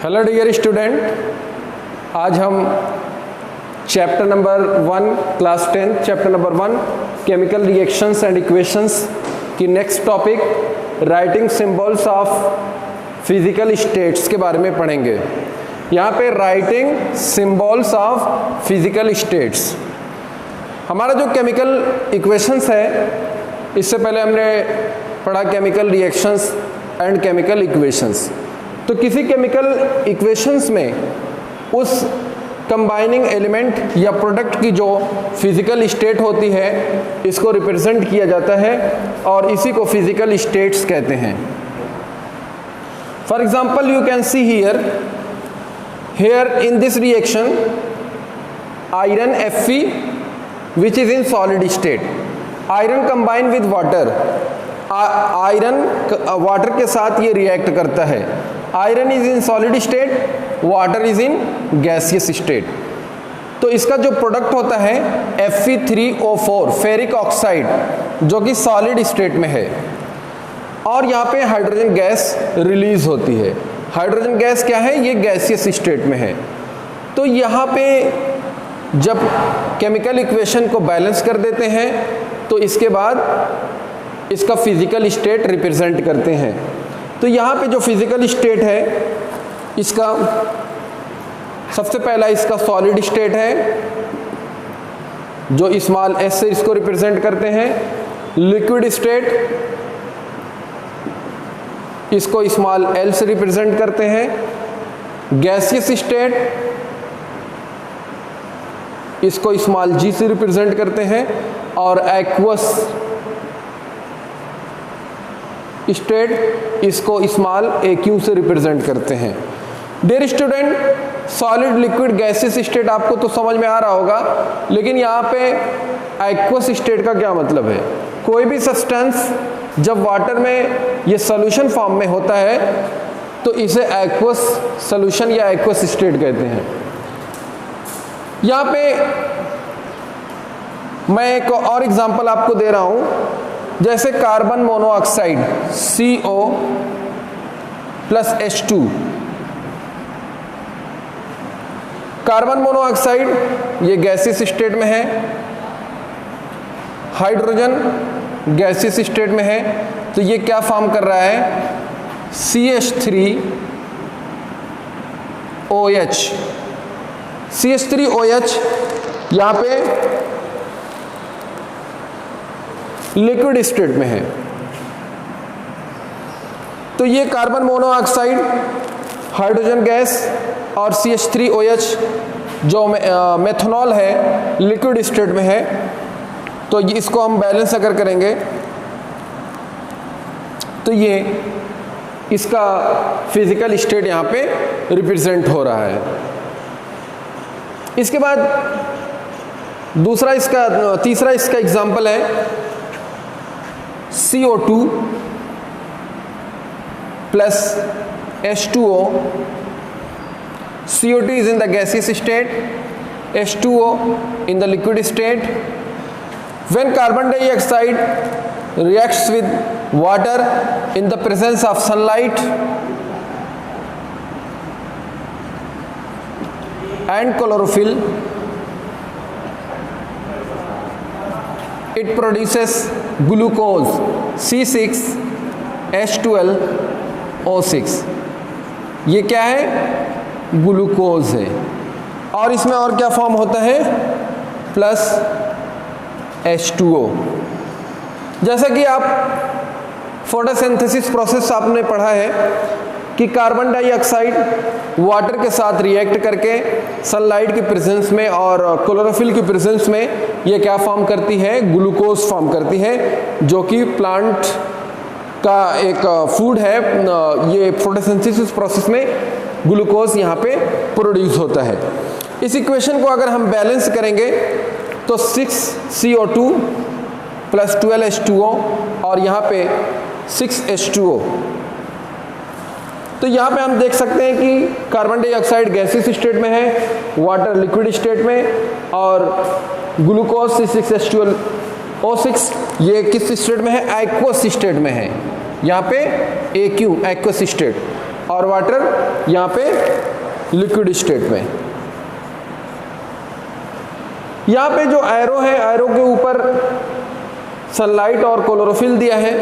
Hello dear student, आज हम chapter number 1 class 10 chapter number 1 chemical reactions and equations की next topic writing symbols of physical states के बारे में पढ़ेंगे। यहाँ पे writing symbols of physical states, हमारा जो केमिकल इक्वेशंस है, इससे पहले हमने पढ़ा केमिकल रिएक्शंस एंड केमिकल इक्वेशंस। तो किसी केमिकल इक्वेशंस में उस कंबाइनिंग एलिमेंट या प्रोडक्ट की जो फिजिकल स्टेट होती है, इसको रिप्रेजेंट किया जाता है और इसी को फिजिकल स्टेट्स कहते हैं। For example you can see here in this reaction iron Fe which is in solid state, iron combine with water, iron water के साथ ये रिएक्ट करता है। Iron is in solid state, water is in gaseous state. तो इसका जो product होता है Fe3O4 फेरिक ऑक्साइड, जो कि सॉलिड स्टेट में है, और यहाँ पे हाइड्रोजन गैस रिलीज होती है। हाइड्रोजन गैस क्या है? ये गैसियस स्टेट में है। तो यहाँ पे जब केमिकल इक्वेशन को बैलेंस कर देते हैं तो इसके बाद इसका फिजिकल स्टेट रिप्रेजेंट करते हैं। तो यहाँ पे जो फिजिकल स्टेट है, इसका सबसे पहला इसका सॉलिड स्टेट है, जो स्मॉल एस से इसको रिप्रेजेंट करते हैं। लिक्विड स्टेट, इसको स्मॉल एल से रिप्रेजेंट करते हैं। गैसियस स्टेट, इसको स्मॉल जी से रिप्रेजेंट करते हैं। और एक्वस स्टेट, इसको स्मॉल ए क्यू से रिप्रेजेंट करते हैं। Dear student, solid liquid gaseous state आपको तो समझ में आ रहा होगा, लेकिन यहाँ पे एक्वस स्टेट का क्या मतलब है? कोई भी सब्सटेंस जब वाटर में ये सॉल्यूशन फॉर्म में होता है तो इसे एक्वस सॉल्यूशन या एक्वस स्टेट कहते हैं। यहाँ पे मैं एक और एग्जांपल आपको दे रहा हूँ, जैसे carbon monoxide CO plus H2। Carbon monoxide ये गैसियस स्टेट में है, हाइड्रोजन गैसियस स्टेट में है। तो ये क्या फॉर्म कर रहा है? CH3OH। CH3OH यहाँ पे लिक्विड स्टेट में है। तो ये कार्बन मोनोऑक्साइड, हाइड्रोजन गैस और CH3OH जो मेथनॉल है, लिक्विड स्टेट में है। तो इसको हम बैलेंस अगर करेंगे तो ये इसका फिजिकल स्टेट यहाँ पे रिप्रेजेंट हो रहा है। इसके बाद तीसरा इसका एग्जांपल है CO2 plus H2O। CO2 is in the gaseous state, H2O in the liquid state. When carbon dioxide reacts with water in the presence of sunlight and chlorophyll, it produces glucose C6H12O6। ये क्या है? Glucose है। और इसमें और क्या form होता है? Plus H2O। जैसा कि आप फोटोसिंथेसिस प्रोसेस आपने पढ़ा है कि कार्बन डाइऑक्साइड वाटर के साथ रिएक्ट करके सनलाइट की प्रेजेंस में और क्लोरोफिल की प्रेजेंस में ये क्या फॉर्म करती है? ग्लूकोज फॉर्म करती है, जो कि प्लांट का एक फूड है। ये फोटोसिंथेसिस प्रोसेस में ग्लूकोज यहाँ पे प्रोड्यूस होता है। इस इक्वेशन को अगर हम बैलेंस करेंगे तो 6CO2 प्लस 12H2O और यहाँ पे 6H2O। तो यहाँ पे हम देख सकते हैं कि कार्बन डाइऑक्साइड गैसियस स्टेट में है, वाटर लिक्विड स्टेट में, और ग्लूकोज C6H12O6 ये किस स्टेट में है? एक्वस स्टेट में है। यहाँ पे AQ एक्वस स्टेट। और वाटर यहाँ पे लिक्विड स्टेट में। यहाँ पे जो एरो है, एरो के ऊपर सनलाइट और क्लोरोफिल दिया है,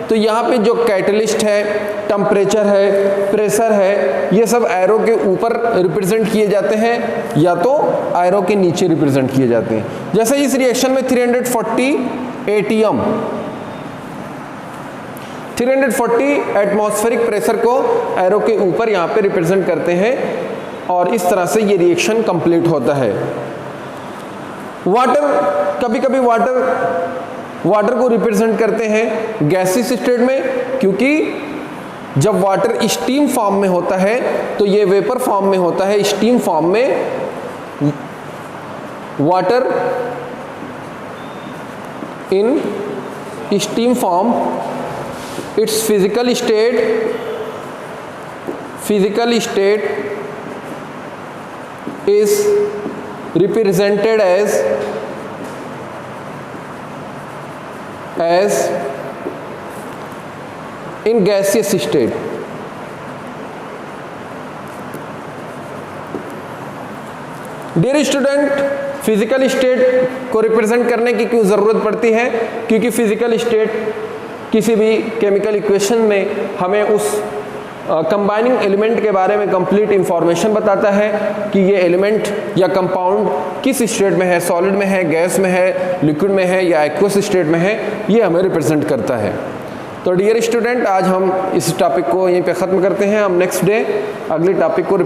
तो यहाँ पे जो कैटलिस्ट है, टेम्परेचर है, प्रेशर है, ये सब एरो के ऊपर रिप्रेजेंट किए जाते हैं या तो एरो के नीचे रिप्रेजेंट किए जाते हैं। जैसे इस रिएक्शन में 340 एटीएम, 340 एटमॉस्फेरिक प्रेशर को एरो के ऊपर यहाँ पे रिप्रेजेंट करते हैं और इस तरह से ये रिएक्शन कंप्लीट होता है। वाटर, कभी कभी वाटर को रिप्रेजेंट करते हैं गैसियस स्टेट में, क्योंकि जब वाटर स्टीम फॉर्म में होता है तो ये वेपर फॉर्म में होता है। स्टीम फॉर्म में water in steam form, it's physical state is represented as in gaseous state। Dear student, physical state को रिप्रेजेंट करने की क्यों ज़रूरत पड़ती है? क्योंकि फिजिकल स्टेट किसी भी केमिकल इक्वेशन में हमें उस कंबाइनिंग एलिमेंट के बारे में कंप्लीट इंफॉर्मेशन बताता है कि ये एलिमेंट या कंपाउंड किस स्टेट में है, सॉलिड में है, गैस में है, लिक्विड में है या एक्वस स्टेट में है, ये हमें रिप्रेजेंट करता है। तो डियर स्टूडेंट, आज हम इस टॉपिक को यहीं पे ख़त्म करते हैं। हम नेक्स्ट डे अगले टॉपिक को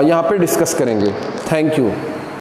यहाँ पे डिस्कस करेंगे। Thank you.